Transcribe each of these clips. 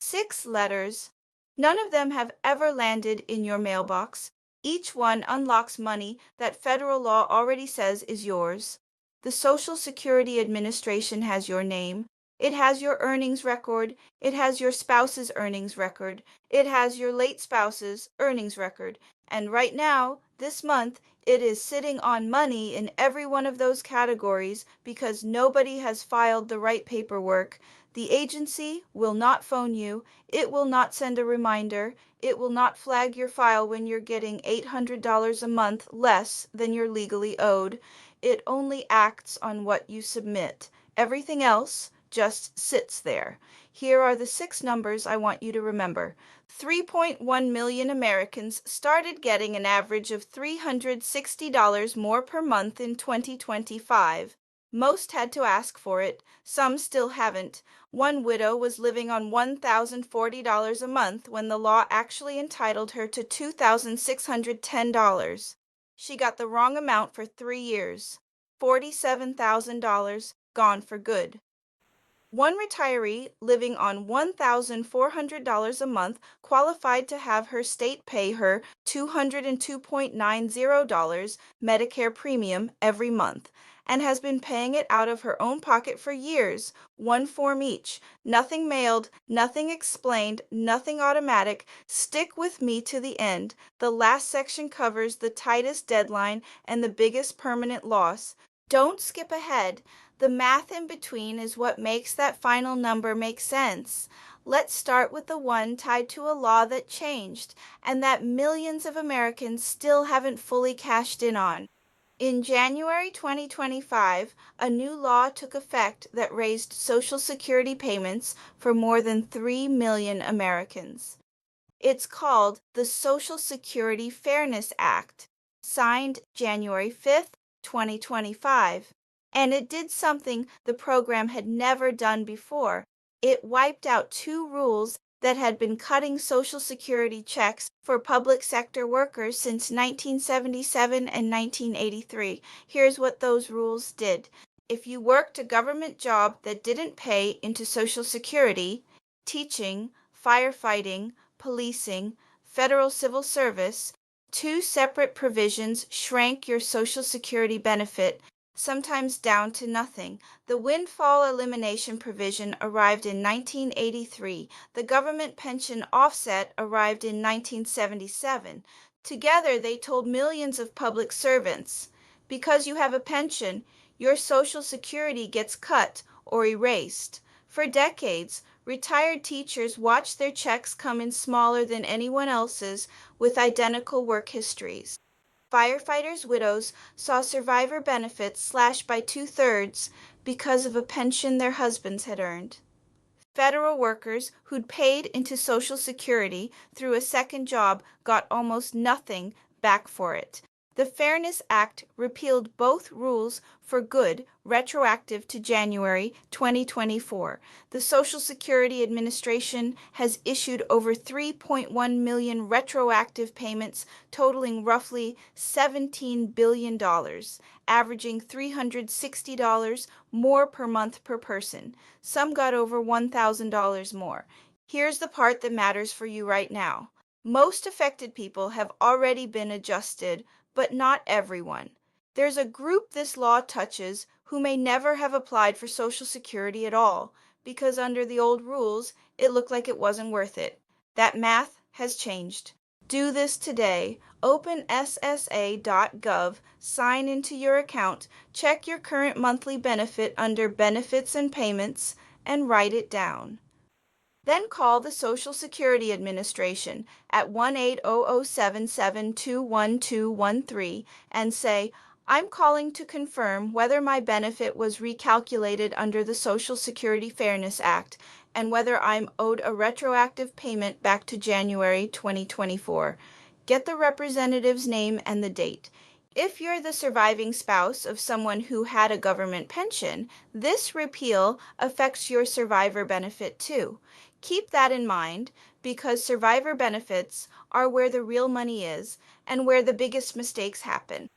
6 letters. None of them have ever landed in your mailbox. Each one unlocks money that federal law already says is yours. The Social Security Administration has your name. It has your earnings record. It has your spouse's earnings record. It has your late spouse's earnings record. And right now, this month, it is sitting on money in every one of those categories because nobody has filed the right paperwork. The agency will not phone you. It will not send a reminder. It will not flag your file when you're getting $800 a month less than you're legally owed. It only acts on what you submit. Everything else just sits there. Here are the 6 numbers I want you to remember. 3.1 million Americans started getting an average of $360 more per month in 2025. Most had to ask for it. Some still haven't. One widow was living on $1,040 a month when the law actually entitled her to $2,610. She got the wrong amount for 3 years. $47,000 gone for good. One retiree living on $1,400 a month qualified to have her state pay her $202.90 Medicare premium every month and has been paying it out of her own pocket for years, one form each. Nothing mailed, nothing explained, nothing automatic. Stick with me to the end. The last section covers the tightest deadline and the biggest permanent loss. Don't skip ahead. The math in between is what makes that final number make sense. Let's start with the one tied to a law that changed and that millions of Americans still haven't fully cashed in on. In January 2025, a new law took effect that raised Social Security payments for more than 3 million Americans. It's called the Social Security Fairness Act, signed January 5th, 2025. And it did something the program had never done before. It wiped out 2 rules that had been cutting Social Security checks for public sector workers since 1977 and 1983. Here's what those rules did. If you worked a government job that didn't pay into Social Security, teaching, firefighting, policing, federal civil service, 2 separate provisions shrank your Social Security benefit, sometimes down to nothing. The windfall elimination provision arrived in 1983. The government pension offset arrived in 1977. Together, they told millions of public servants, because you have a pension, your Social Security gets cut or erased. For decades, retired teachers watched their checks come in smaller than anyone else's with identical work histories. Firefighters' widows saw survivor benefits slashed by 2/3 because of a pension their husbands had earned. Federal workers who'd paid into Social Security through a second job got almost nothing back for it. The Fairness Act repealed both rules for good, retroactive to January 2024. The Social Security Administration has issued over 3.1 million retroactive payments totaling roughly $17 billion, averaging $360 more per month per person. Some got over $1,000 more. Here's the part that matters for you right now. Most affected people have already been adjusted, but not everyone. There's a group this law touches who may never have applied for Social Security at all, because under the old rules, it looked like it wasn't worth it. That math has changed. Do this today. Open ssa.gov, sign into your account, check your current monthly benefit under Benefits and Payments, and write it down. Then call the Social Security Administration at 1-800-772-1213 and say, "I'm calling to confirm whether my benefit was recalculated under the Social Security Fairness Act and whether I'm owed a retroactive payment back to January 2024. Get the representative's name and the date. If you're the surviving spouse of someone who had a government pension, this repeal affects your survivor benefit too. Keep that in mind because survivor benefits are where the real money is and where the biggest mistakes happen.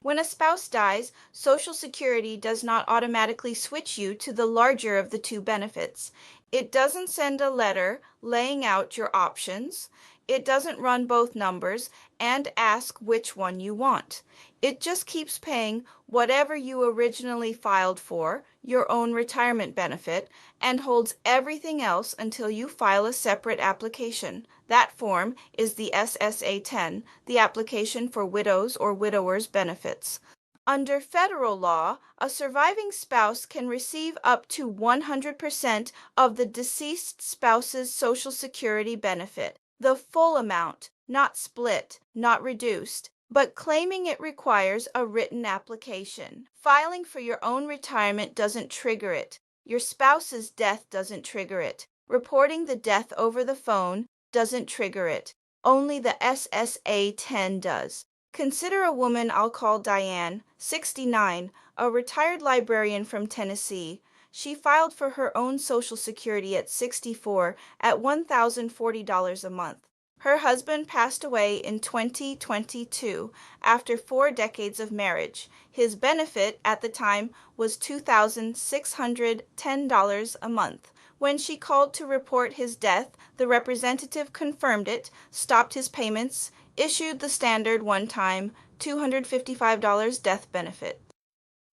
When a spouse dies, Social Security does not automatically switch you to the larger of the 2 benefits. It doesn't send a letter laying out your options. It doesn't run both numbers and ask which one you want. It just keeps paying whatever you originally filed for, your own retirement benefit, and holds everything else until you file a separate application. That form is the SSA 10, the application for widows or widowers benefits. Under federal law, a surviving spouse can receive up to 100% of the deceased spouse's Social Security benefit, the full amount, not split, not reduced, but claiming it requires a written application. Filing for your own retirement doesn't trigger it. Your spouse's death doesn't trigger it. Reporting the death over the phone doesn't trigger it. Only the SSA 10 does. Consider a woman I'll call Diane, 69, a retired librarian from Tennessee. She filed for her own Social Security at 64 at $1,040 a month. Her husband passed away in 2022 after 4 decades of marriage. His benefit at the time was $2,610 a month. When she called to report his death, the representative confirmed it, stopped his payments, issued the standard one-time $255 death benefit,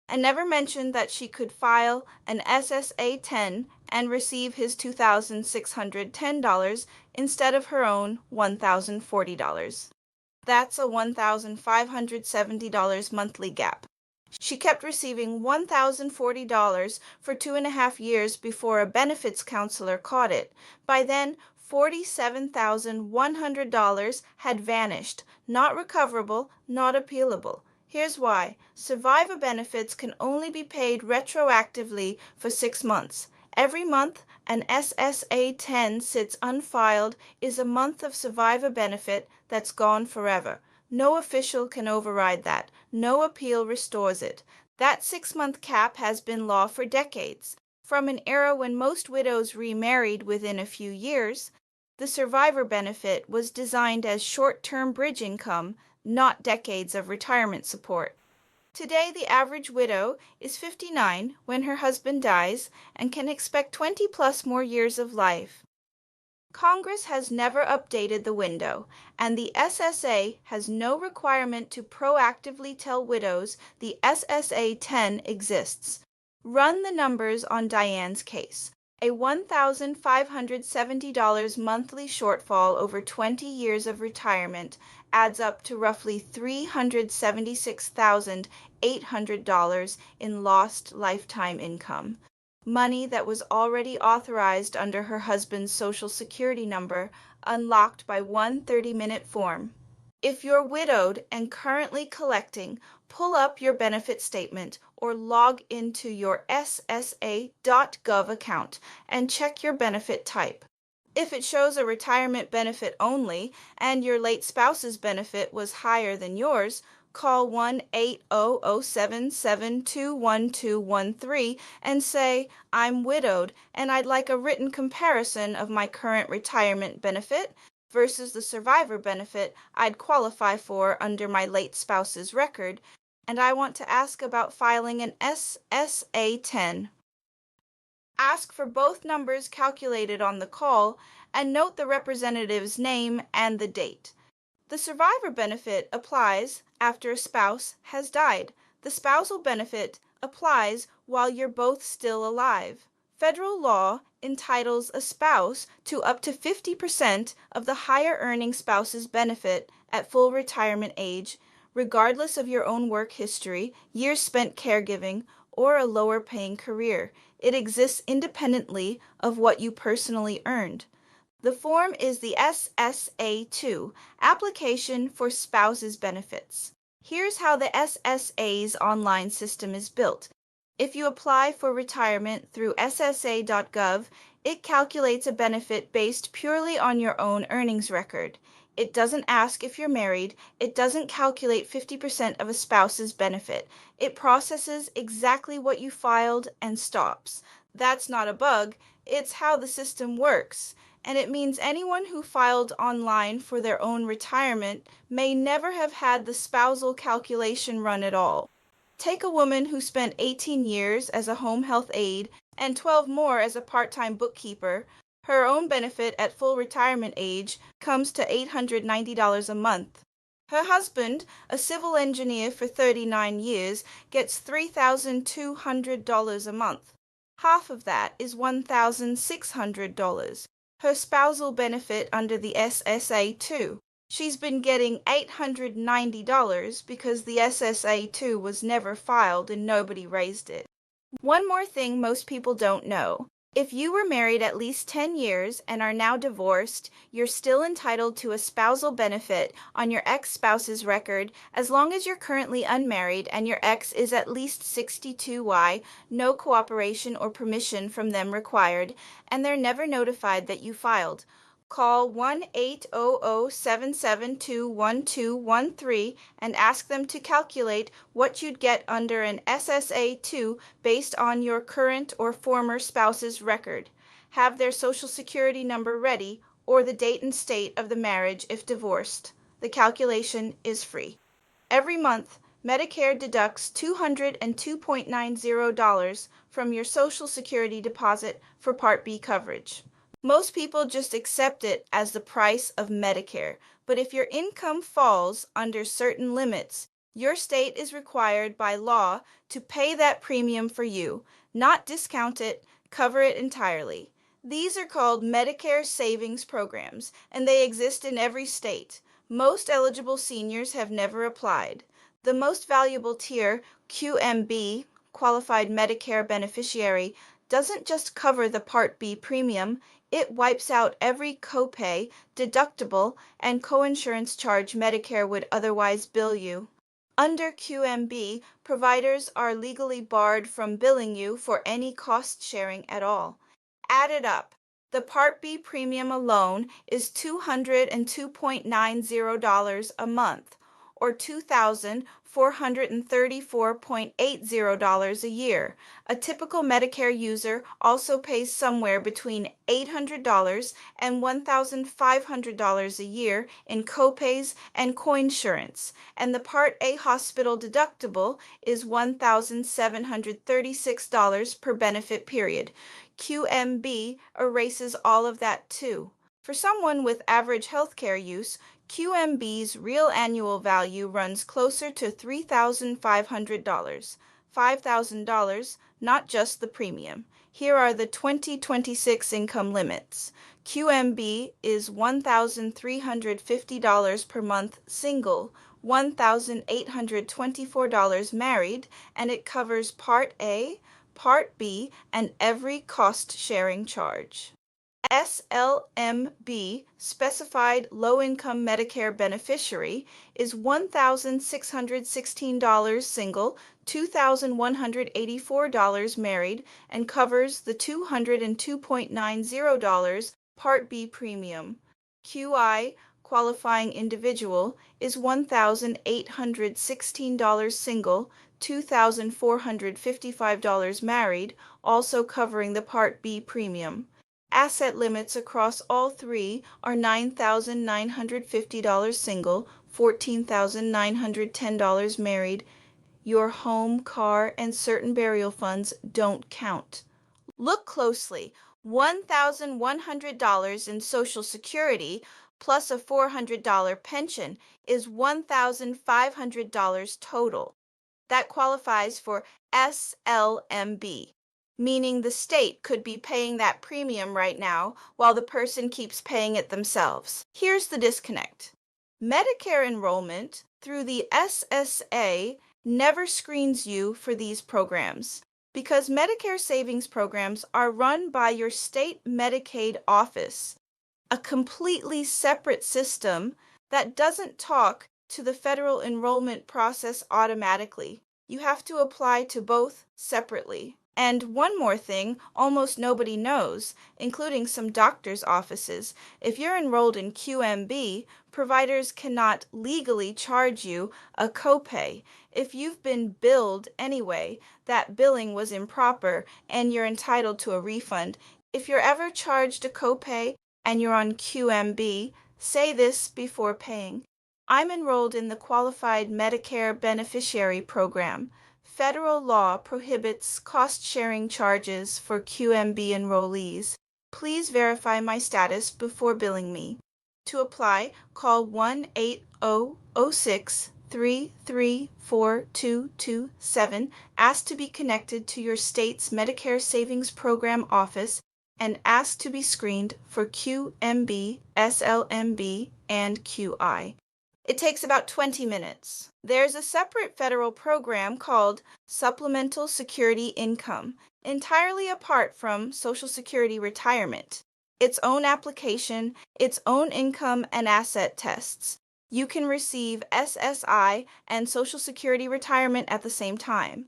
and never mentioned that she could file an SSA 10 and receive his $2,610 instead of her own $1,040. That's a $1,570 monthly gap. She kept receiving $1,040 for 2.5 years before a benefits counselor caught it. By then, $47,100 had vanished, not recoverable, not appealable. Here's why. Survivor benefits can only be paid retroactively for 6 months. Every month an SSA 10 sits unfiled is a month of survivor benefit that's gone forever. No official can override that. No appeal restores it. That 6-month cap has been law for decades. From an era when most widows remarried within a few years, the survivor benefit was designed as short-term bridge income, not decades of retirement support. Today, the average widow is 59 when her husband dies and can expect 20+ more years of life. Congress has never updated the window, and the SSA has no requirement to proactively tell widows the SSA 10 exists. Run the numbers on Diane's case. A $1,570 monthly shortfall over 20 years of retirement adds up to roughly $376,800 in lost lifetime income. Money that was already authorized under her husband's Social Security number, unlocked by one 30-minute form. If you're widowed and currently collecting, pull up your benefit statement or log into your SSA.gov account and check your benefit type. If it shows a retirement benefit only and your late spouse's benefit was higher than yours, call 1-800-772-1213 and say, "I'm widowed and I'd like a written comparison of my current retirement benefit versus the survivor benefit I'd qualify for under my late spouse's record, and I want to ask about filing an SSA 10. Ask for both numbers calculated on the call and note the representative's name and the date. The survivor benefit applies after a spouse has died. The spousal benefit applies while you're both still alive. Federal law entitles a spouse to up to 50% of the higher earning spouse's benefit at full retirement age, regardless of your own work history, years spent caregiving, or a lower paying career. It exists independently of what you personally earned. The form is the SSA 2, Application for Spouses Benefits. Here's how the SSA's online system is built. If you apply for retirement through SSA.gov, it calculates a benefit based purely on your own earnings record. It doesn't ask if you're married. It doesn't calculate 50% of a spouse's benefit. It processes exactly what you filed and stops. That's not a bug. It's how the system works. And it means anyone who filed online for their own retirement may never have had the spousal calculation run at all. Take a woman who spent 18 years as a home health aide and 12 more as a part-time bookkeeper. Her own benefit at full retirement age comes to $890 a month. Her husband, a civil engineer for 39 years, gets $3,200 a month. Half of that is $1,600. Her spousal benefit under the SSA too. She's been getting $890 because the SSA2 was never filed and nobody raised it. One more thing most people don't know. If you were married at least 10 years and are now divorced, you're still entitled to a spousal benefit on your ex-spouse's record as long as you're currently unmarried and your ex is at least 62Y, no cooperation or permission from them required, and they're never notified that you filed. Call 1-800-772-1213 and ask them to calculate what you'd get under an SSA2 based on your current or former spouse's record. Have their Social Security number ready or the date and state of the marriage if divorced. The calculation is free. Every month, Medicare deducts $202.90 from your Social Security deposit for Part B coverage. Most people just accept it as the price of Medicare, but if your income falls under certain limits, your state is required by law to pay that premium for you, not discount it, cover it entirely. These are called Medicare Savings Programs, and they exist in every state. Most eligible seniors have never applied. The most valuable tier, QMB, Qualified Medicare Beneficiary, doesn't just cover the Part B premium, it wipes out every copay, deductible, and coinsurance charge Medicare would otherwise bill you. Under QMB, providers are legally barred from billing you for any cost sharing at all. Added up, the Part B premium alone is $202.90 a month, or $2,434.80 a year. A typical Medicare user also pays somewhere between $800 and $1,500 a year in copays and coinsurance, and the Part A hospital deductible is $1,736 per benefit period. QMB erases all of that too. For someone with average healthcare use, QMB's real annual value runs closer to $3,500, $5,000, not just the premium. Here are the 2026 income limits. QMB is $1,350 per month single, $1,824 married, and it covers Part A, Part B, and every cost-sharing charge. SLMB, Specified Low-Income Medicare Beneficiary, is $1,616 single, $2,184 married, and covers the $202.90 Part B premium. QI, Qualifying Individual, is $1,816 single, $2,455 married, also covering the Part B premium. Asset limits across all three are $9,950 single, $14,910 married. Your home, car, and certain burial funds don't count. Look closely. $1,100 in Social Security plus a $400 pension is $1,500 total. That qualifies for SLMB, meaning the state could be paying that premium right now while the person keeps paying it themselves. Here's the disconnect. Medicare enrollment through the SSA never screens you for these programs because Medicare savings programs are run by your state Medicaid office, a completely separate system that doesn't talk to the federal enrollment process automatically. You have to apply to both separately. And one more thing almost nobody knows, including some doctor's offices. If you're enrolled in QMB, providers cannot legally charge you a copay. If you've been billed anyway, that billing was improper and you're entitled to a refund. If you're ever charged a copay and you're on QMB, say this before paying. I'm enrolled in the Qualified Medicare Beneficiary Program. federal law prohibits cost-sharing charges for QMB enrollees. Please verify my status before billing me. To apply, call 1-800-633-4227, ask to be connected to your state's Medicare Savings Program office, and ask to be screened for QMB, SLMB, and QI. It takes about 20 minutes. There's a separate federal program called Supplemental Security Income, entirely apart from Social Security retirement. Its own application, its own income and asset tests. You can receive SSI and Social Security retirement at the same time.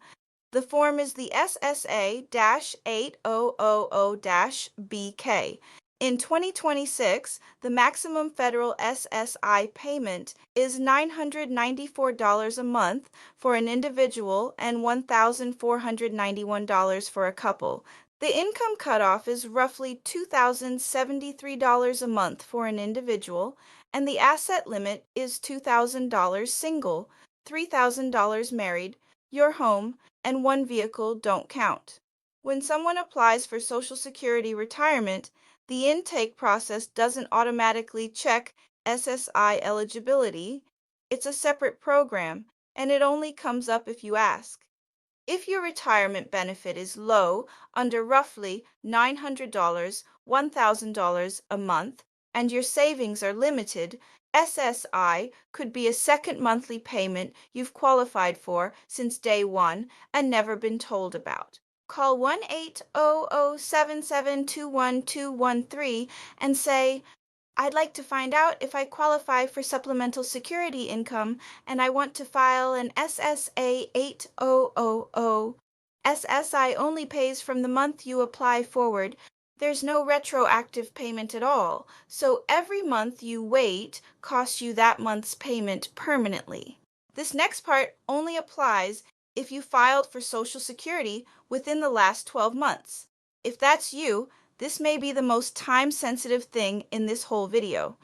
The form is the SSA-8000-BK. In 2026, the maximum federal SSI payment is $994 a month for an individual and $1,491 for a couple. The income cutoff is roughly $2,073 a month for an individual, and the asset limit is $2,000 single, $3,000 married, your home, and one vehicle don't count. When someone applies for Social Security retirement, the intake process doesn't automatically check SSI eligibility. It's a separate program, and it only comes up if you ask. If your retirement benefit is low, under roughly $900, $1,000 a month, and your savings are limited, SSI could be a second monthly payment you've qualified for since day one and never been told about. Call 1-800-772-1213 and say, I'd like to find out if I qualify for supplemental security income and I want to file an SSA 8000. SSI only pays from the month you apply forward. There's no retroactive payment at all, so every month you wait costs you that month's payment permanently. This next part only applies if you filed for Social Security within the last 12 months. If that's you, this may be the most time-sensitive thing in this whole video.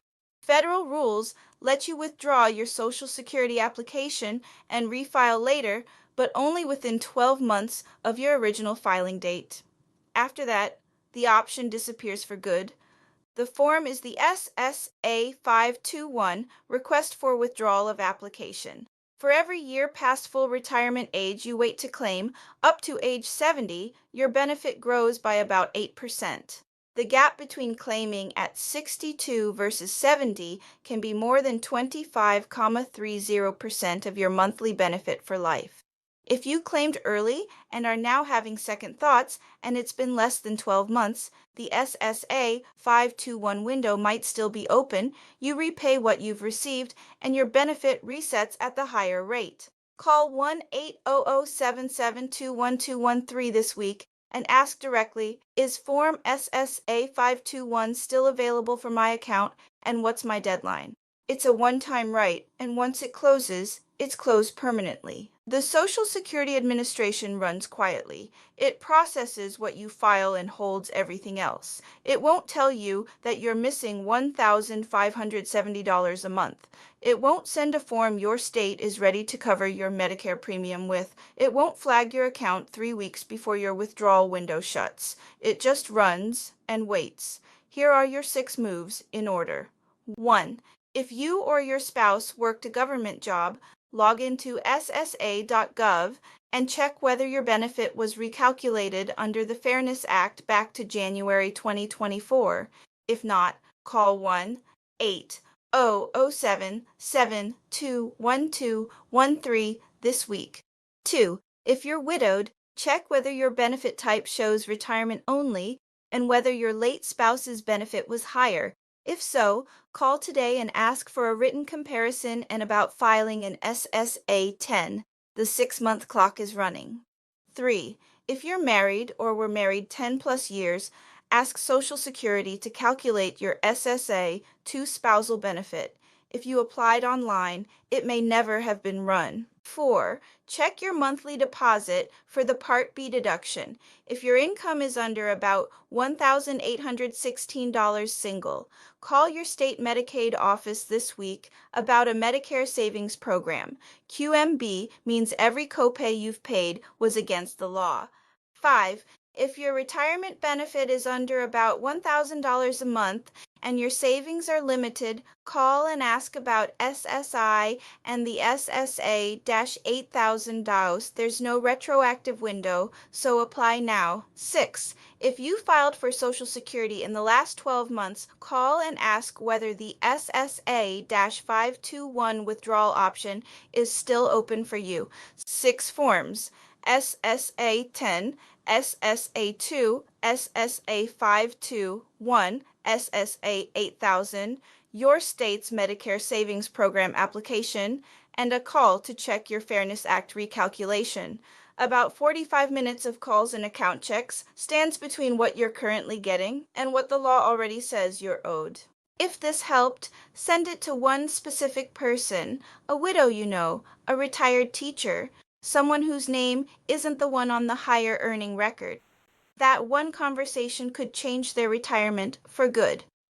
Federal rules let you withdraw your Social Security application and refile later, but only within 12 months of your original filing date. After that, the option disappears for good. The form is the SSA 521, Request for Withdrawal of Application. For every year past full retirement age you wait to claim, up to age 70, your benefit grows by about 8%. The gap between claiming at 62 versus 70 can be more than 25.30% of your monthly benefit for life. If you claimed early and are now having second thoughts and it's been less than 12 months, the SSA 521 window might still be open. You repay what you've received and your benefit resets at the higher rate. Call 1-800-772-1213 this week and ask directly, is Form SSA 521 still available for my account and what's my deadline? It's a one-time right, and once it closes, it's closed permanently. The Social Security Administration runs quietly. It processes what you file and holds everything else. It won't tell you that you're missing $1,570 a month. It won't send a form your state is ready to cover your Medicare premium with. It won't flag your account 3 weeks before your withdrawal window shuts. It just runs and waits. Here are your 6 moves in order. 1. If you or your spouse worked a government job, log into ssa.gov and check whether your benefit was recalculated under the Fairness Act back to January 2024. If not, call 1-800-772-1213 this week. 2. If you're widowed, check whether your benefit type shows retirement only and whether your late spouse's benefit was higher. If so, call today and ask for a written comparison and about filing an SSA 10. The 6-month clock is running. 3. If you're married or were married 10 plus years, ask Social Security to calculate your SSA 2 spousal benefit. If you applied online, it may never have been run. 4. Check your monthly deposit for the Part B deduction. If your income is under about $1,816 single, call your state Medicaid office this week about a Medicare savings program. QMB means every copay you've paid was against the law. 5. If your retirement benefit is under about $1,000 a month and your savings are limited, call and ask about SSI and the SSA-8000 DAOs. There's no retroactive window, so apply now. 6. If you filed for Social Security in the last 12 months, call and ask whether the SSA-521 withdrawal option is still open for you. 6 forms: SSA 10, SSA 2, SSA 521, SSA 8000, your state's Medicare Savings Program application, and a call to check your Fairness Act recalculation. About 45 minutes of calls and account checks stands between what you're currently getting and what the law already says you're owed. If this helped, send it to one specific person, a widow you know, a retired teacher, someone whose name isn't the one on the higher earning record. That one conversation could change their retirement for good.